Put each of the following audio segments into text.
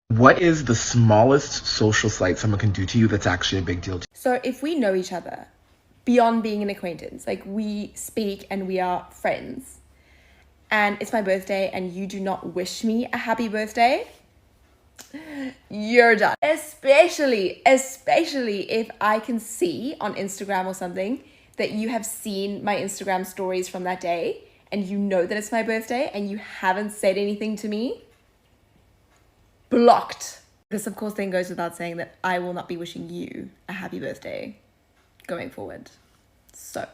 What is the smallest social slight someone can do to you that's actually a big deal to you? So if we know each other beyond being an acquaintance, like we speak and we are friends, and it's my birthday and you do not wish me a happy birthday, you're done. Especially if I can see on Instagram or something that you have seen my Instagram stories from that day and you know that it's my birthday and you haven't said anything to me. Blocked. This, of course, then goes without saying that I will not be wishing you a happy birthday going forward. So,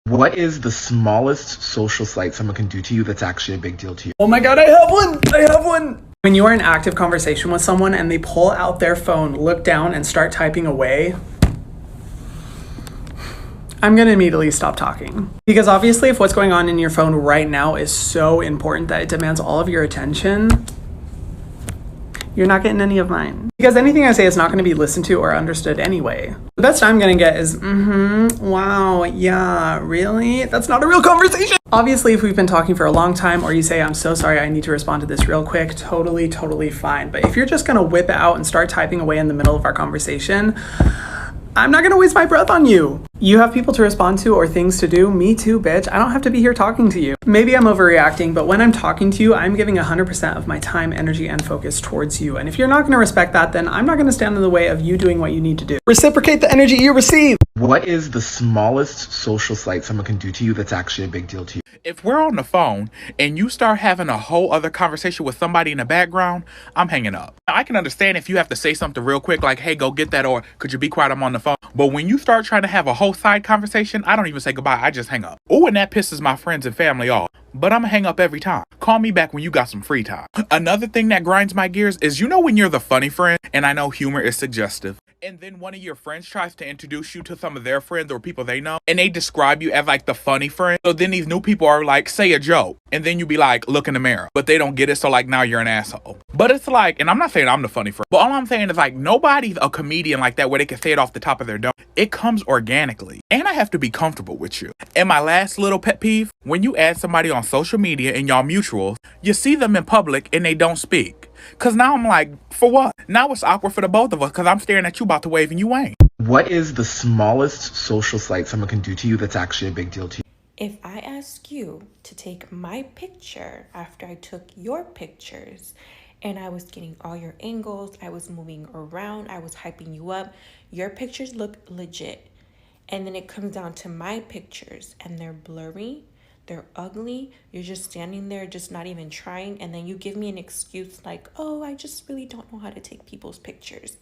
What is the smallest social slight someone can do to you that's actually a big deal to you? Oh my god, I have one! When you are in active conversation with someone and they pull out their phone, look down, and start typing away, I'm gonna immediately stop talking. Because obviously, if what's going on in your phone right now is so important that it demands all of your attention, you're not getting any of mine. Because anything I say is not going to be listened to or understood anyway. The best I'm going to get is, wow, yeah, really? That's not a real conversation. Obviously, if we've been talking for a long time or you say, I'm so sorry, I need to respond to this real quick, totally fine. But if you're just going to whip it out and start typing away in the middle of our conversation, I'm not gonna waste my breath on you. You have people to respond to or things to do. Me too, bitch. I don't have to be here talking to you. Maybe I'm overreacting, but when I'm talking to you, I'm giving 100% of my time, energy, and focus towards you. And if you're not gonna respect that, then I'm not gonna stand in the way of you doing what you need to do. Reciprocate the energy you receive. What is the smallest social slight someone can do to you that's actually a big deal to you? If we're on the phone and you start having a whole other conversation with somebody in the background, I'm hanging up. I can understand if you have to say something real quick, like, hey, go get that, or could you be quiet, I'm on the phone. But when you start trying to have a whole side conversation, I don't even say goodbye, I just hang up. Oh, and that pisses my friends and family off. But I'm gonna hang up every time. Call me back when you got some free time. Another thing that grinds my gears is, you know, when you're the funny friend, and I know humor is suggestive, and then one of your friends tries to introduce you to some of their friends or people they know, and they describe you as like the funny friend. So then these new people are like, say a joke, and then you be like, look in the mirror. But they don't get it, so like now you're an asshole. But it's like, and I'm not saying I'm the funny friend, but all I'm saying is like, nobody's a comedian like that where they can say it off the top of their dome. It comes organically. And I have to be comfortable with you. And my last little pet peeve, when you add somebody on social media and y'all mutuals, you see them in public and they don't speak. Cause now I'm like, for what? Now it's awkward for the both of us cause I'm staring at you about to wave and you ain't. What is the smallest social slight someone can do to you that's actually a big deal to you? If I ask you to take my picture after I took your pictures and I was getting all your angles, I was moving around, I was hyping you up, your pictures look legit. And then it comes down to my pictures and they're blurry, they're ugly, you're just standing there, just not even trying. And then you give me an excuse like, oh, I just really don't know how to take people's pictures.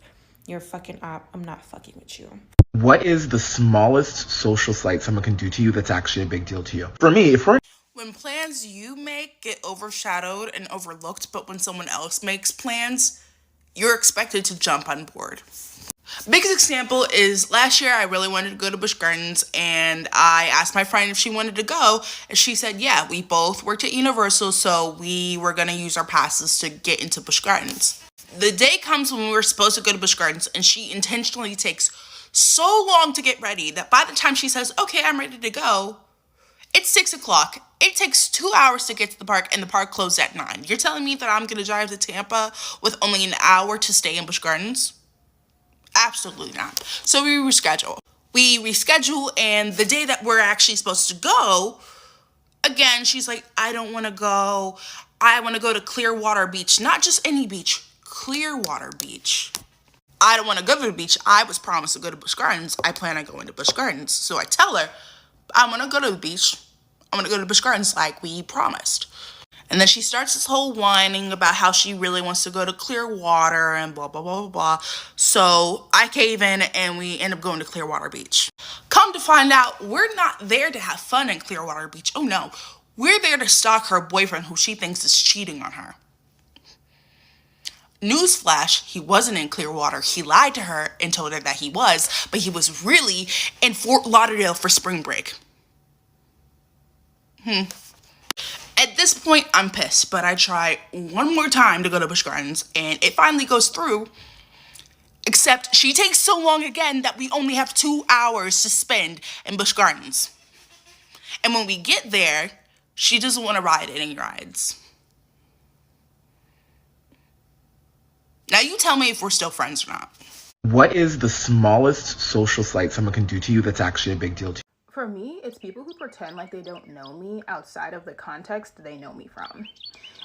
You're a fucking op. I'm not fucking with you. What is the smallest social slight someone can do to you that's actually a big deal to you? For me, if we're When plans you make get overshadowed and overlooked, but when someone else makes plans, you're expected to jump on board. Biggest example is last year I really wanted to go to Busch Gardens and I asked my friend if she wanted to go and she said yeah, we both worked at Universal, so we were going to use our passes to get into Busch Gardens. The day comes when we were supposed to go to Busch Gardens and she intentionally takes so long to get ready that by the time she says, okay, I'm ready to go, it's 6 o'clock. It takes 2 hours to get to the park and the park closed at 9. You're telling me that I'm going to drive to Tampa with only an hour to stay in Busch Gardens? Absolutely not. So we reschedule, and the day that we're actually supposed to go, again, she's like, I don't want to go. I want to go to Clearwater Beach. Not just any beach, Clearwater Beach. I don't want to go to the beach. I was promised to go to Busch Gardens. I plan on going to Busch Gardens. So I tell her, I want to go to the beach. I want to go to Busch Gardens like we promised. And then she starts this whole whining about how she really wants to go to Clearwater and blah, blah, blah, blah, blah. So I cave in and we end up going to Clearwater Beach. Come to find out, we're not there to have fun in Clearwater Beach. Oh no, we're there to stalk her boyfriend who she thinks is cheating on her. Newsflash, he wasn't in Clearwater. He lied to her and told her that he was, but he was really in Fort Lauderdale for spring break. At this point, I'm pissed, but I try one more time to go to Busch Gardens, and it finally goes through, except she takes so long again that we only have 2 hours to spend in Busch Gardens. And when we get there, she doesn't want to ride any rides. Now you tell me if we're still friends or not. What is the smallest social slight someone can do to you that's actually a big deal to you? For me, it's people who pretend like they don't know me outside of the context they know me from.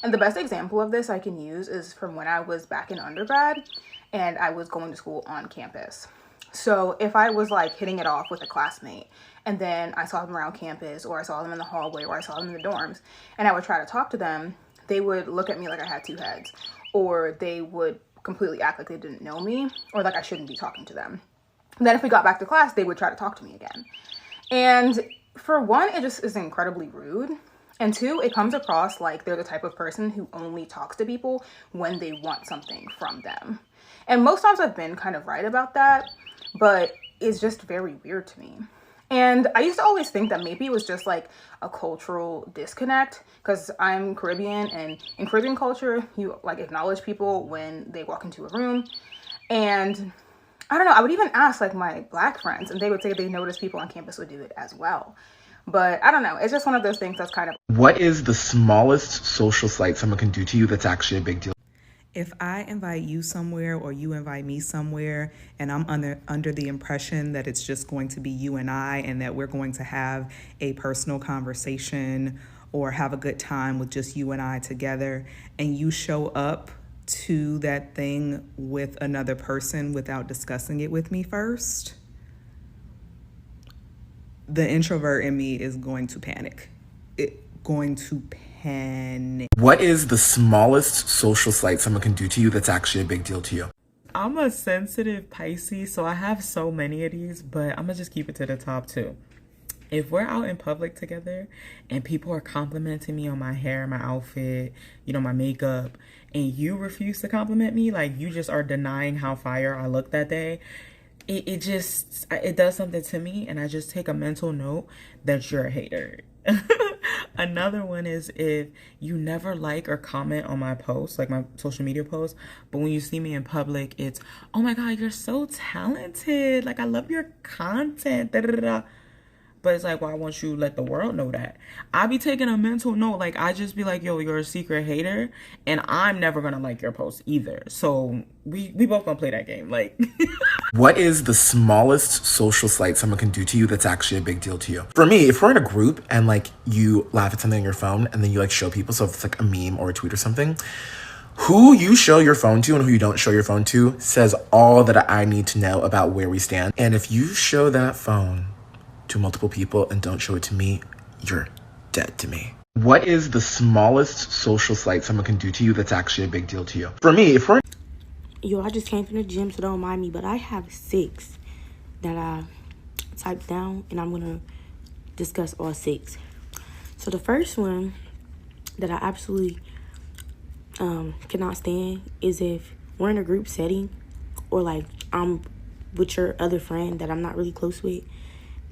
And the best example of this I can use is from when I was back in undergrad and I was going to school on campus. So if I was like hitting it off with a classmate and then I saw them around campus, or I saw them in the hallway, or I saw them in the dorms, and I would try to talk to them, they would look at me like I had two heads, or they would completely act like they didn't know me, or like I shouldn't be talking to them. And then if we got back to class, they would try to talk to me again. And for one, it just is incredibly rude. And two, it comes across like they're the type of person who only talks to people when they want something from them. And most times I've been kind of right about that, but it's just very weird to me. And I used to always think that maybe it was just like a cultural disconnect, because I'm Caribbean, and in Caribbean culture, you like acknowledge people when they walk into a room. And I don't know, I would even ask like my Black friends, and they would say they noticed people on campus would do it as well. But I don't know, it's just one of those things that's kind of... What is the smallest social slight someone can do to you that's actually a big deal? If I invite you somewhere or you invite me somewhere and I'm under the impression that it's just going to be you and I, and that we're going to have a personal conversation or have a good time with just you and I together, and you show up to that thing with another person without discussing it with me first, the introvert in me is going to panic. What is the smallest social slight someone can do to you that's actually a big deal to you? I'm a sensitive Pisces, so I have so many of these, but I'm gonna just keep it to the top two. If we're out in public together and people are complimenting me on my hair, my outfit, my makeup, and you refuse to compliment me, like you just are denying how fire I look that day, it does something to me, and I just take a mental note that you're a hater. Another one is if you never like or comment on my posts, like my social media posts, but when you see me in public, it's, oh my God, you're so talented. Like, I love your content. Da, da, da, da. But it's like, why won't you let the world know that? I be taking a mental note. Like, I just be like, yo, you're a secret hater, and I'm never gonna like your post either. So we both gonna play that game. Like, what is the smallest social slight someone can do to you that's actually a big deal to you? For me, if we're in a group and like you laugh at something on your phone and then you like show people, so if it's like a meme or a tweet or something, who you show your phone to and who you don't show your phone to says all that I need to know about where we stand. And if you show that phone to multiple people and don't show it to me, you're dead to me. What is the smallest social slight someone can do to you that's actually a big deal to you? For me, if we're... Yo, I just came from the gym, so don't mind me, but I have 6 that I typed down, and I'm gonna discuss all 6. So the first one that I absolutely cannot stand is if we're in a group setting, or like I'm with your other friend that I'm not really close with,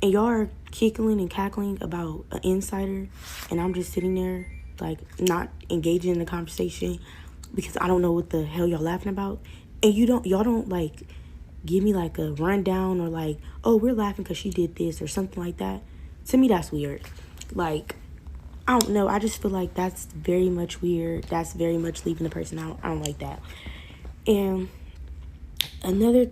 and y'all are giggling and cackling about an insider, and I'm just sitting there, like, not engaging in the conversation because I don't know what the hell y'all laughing about. And y'all don't, like, give me, like, a rundown or, like, oh, we're laughing because she did this or something like that. To me, that's weird. Like, I don't know. I just feel like that's very much weird. That's very much leaving the person out. I don't like that. And another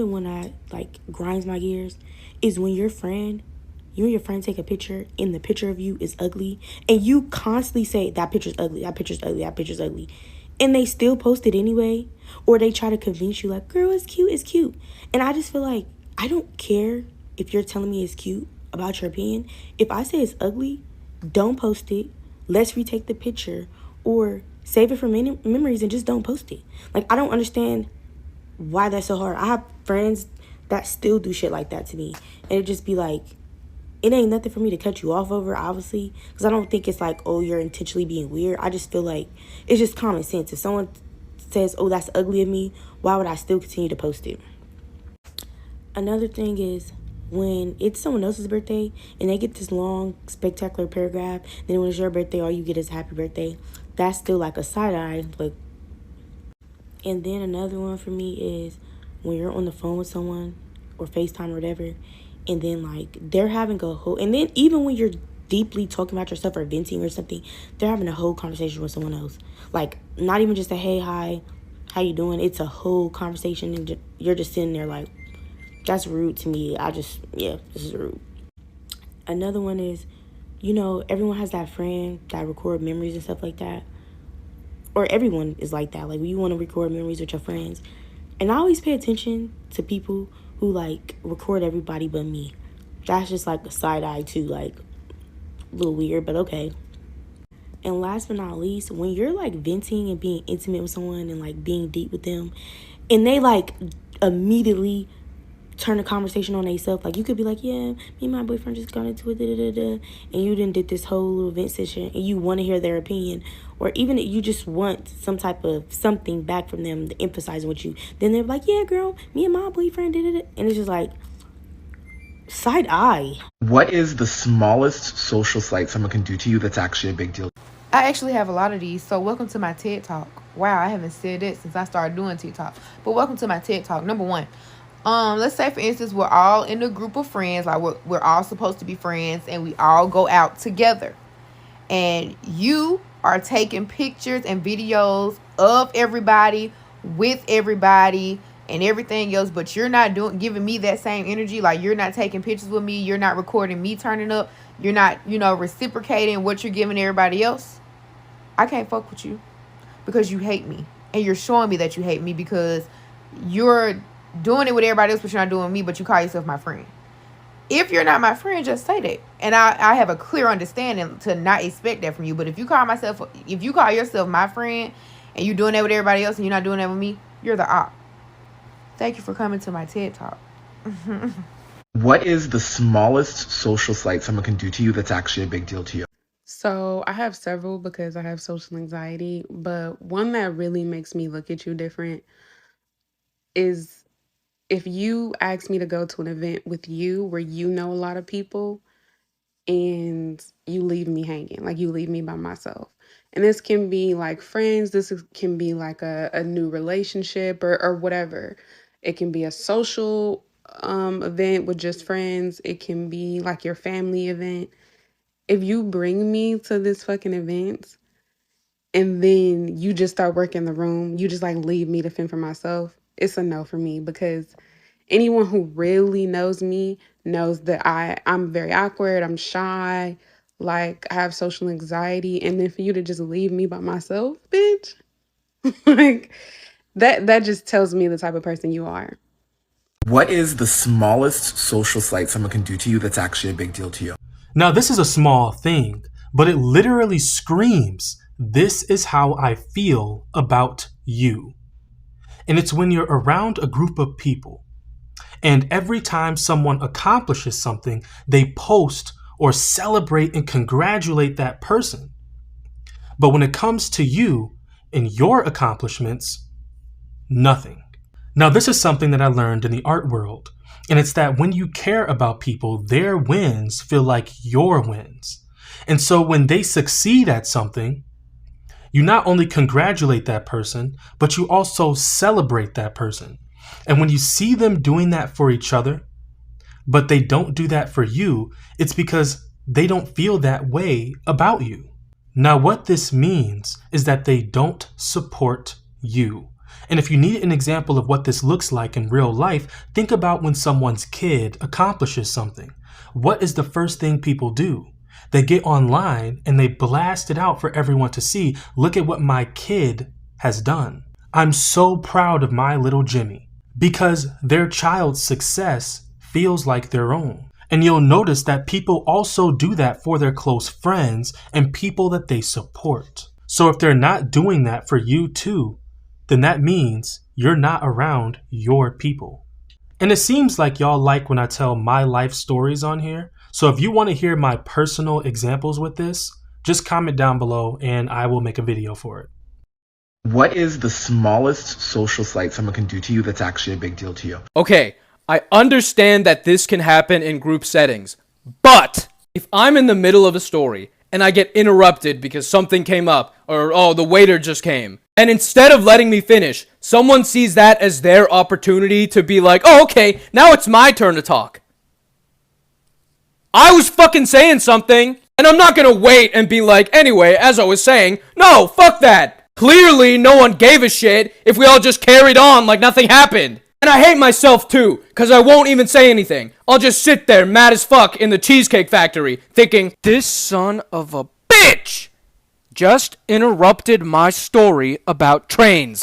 one that, like, grinds my gears is when you and your friend take a picture and the picture of you is ugly, and you constantly say, that picture's ugly, that picture's ugly, that picture's ugly, and they still post it anyway, or they try to convince you, like, girl, it's cute, it's cute. And I just feel like, I don't care if you're telling me it's cute about your opinion. If I say it's ugly, don't post it. Let's retake the picture, or save it for memories and just don't post it. Like, I don't understand why that's so hard. I have friends that still do shit like that to me, and it just be like, it ain't nothing for me to cut you off over, obviously, because I don't think it's like, oh, you're intentionally being weird. I just feel like it's just common sense. If someone says, oh, that's ugly of me, why would I still continue to post it? Another thing is when it's someone else's birthday and they get this long, spectacular paragraph, then when it's your birthday, all you get is happy birthday. That's still like a side eye look. And then another one for me is when you're on the phone with someone or FaceTime or whatever, and then like they're having a whole, and then even when you're deeply talking about yourself or venting or something, they're having a whole conversation with someone else. Like, not even just a hey, hi, how you doing? It's a whole conversation, and you're just sitting there like, that's rude to me. Yeah, this is rude. Another one is, everyone has that friend that record memories and stuff like that. Or everyone is like that. Like, you want to record memories with your friends. And I always pay attention to people who, like, record everybody but me. That's just, like, a side eye, too. Like, a little weird, but okay. And last but not least, when you're, like, venting and being intimate with someone and, like, being deep with them, and they, like, immediately turn the conversation on themselves. Like, you could be like, yeah, me and my boyfriend just got into it, and you done did this whole little vent session, and you want to hear their opinion, or even if you just want some type of something back from them to emphasize what you, then they're like, yeah, girl, me and my boyfriend did it, and it's just like, side eye. What is the smallest social slight someone can do to you that's actually a big deal? I actually have a lot of these, so welcome to my TED Talk. Wow, I haven't said it since I started doing TikTok, but welcome to my TED Talk. Number one, let's say, for instance, we're all in a group of friends, like we're all supposed to be friends, and we all go out together. And you are taking pictures and videos of everybody, with everybody, and everything else, but you're not giving me that same energy. Like, you're not taking pictures with me, you're not recording me turning up, you're not, reciprocating what you're giving everybody else. I can't fuck with you because you hate me. And you're showing me that you hate me because you're doing it with everybody else, but you're not doing me, but you call yourself my friend. If you're not my friend, just say that. And I have a clear understanding to not expect that from you. But if you call yourself my friend and you're doing that with everybody else and you're not doing that with me, you're the op. Thank you for coming to my TED Talk. What is the smallest social slight someone can do to you that's actually a big deal to you? So I have several because I have social anxiety, but one that really makes me look at you different is if you ask me to go to an event with you where you know a lot of people and you leave me hanging, like you leave me by myself. And this can be like friends, can be like a new relationship or whatever. It can be a social event with just friends. It can be like your family event. If you bring me to this fucking event and then you just start working the room, you just like leave me to fend for myself, it's a no for me, because anyone who really knows me knows that I'm very awkward, I'm shy, like I have social anxiety, and then for you to just leave me by myself, bitch, like that just tells me the type of person you are. What is the smallest social slight someone can do to you that's actually a big deal to you? Now, this is a small thing, but it literally screams, this is how I feel about you. And it's when you're around a group of people, and every time someone accomplishes something, they post or celebrate and congratulate that person. But when it comes to you and your accomplishments, nothing. Now, this is something that I learned in the art world, and it's that when you care about people, their wins feel like your wins. And so when they succeed at something, you not only congratulate that person, but you also celebrate that person. And when you see them doing that for each other, but they don't do that for you, it's because they don't feel that way about you. Now, what this means is that they don't support you. And if you need an example of what this looks like in real life, think about when someone's kid accomplishes something. What is the first thing people do? They get online and they blast it out for everyone to see. Look at what my kid has done. I'm so proud of my little Jimmy, because their child's success feels like their own. And you'll notice that people also do that for their close friends and people that they support. So if they're not doing that for you too, then that means you're not around your people. And it seems like y'all like when I tell my life stories on here. So if you want to hear my personal examples with this, just comment down below and I will make a video for it. What is the smallest social slight someone can do to you that's actually a big deal to you? Okay, I understand that this can happen in group settings, but if I'm in the middle of a story and I get interrupted because something came up, or oh, the waiter just came, and instead of letting me finish, someone sees that as their opportunity to be like, oh, okay, now it's my turn to talk. I was fucking saying something, and I'm not gonna wait and be like, anyway, as I was saying, no, fuck that. Clearly, no one gave a shit if we all just carried on like nothing happened. And I hate myself too, cause I won't even say anything. I'll just sit there mad as fuck in the Cheesecake Factory, thinking, this son of a bitch just interrupted my story about trains.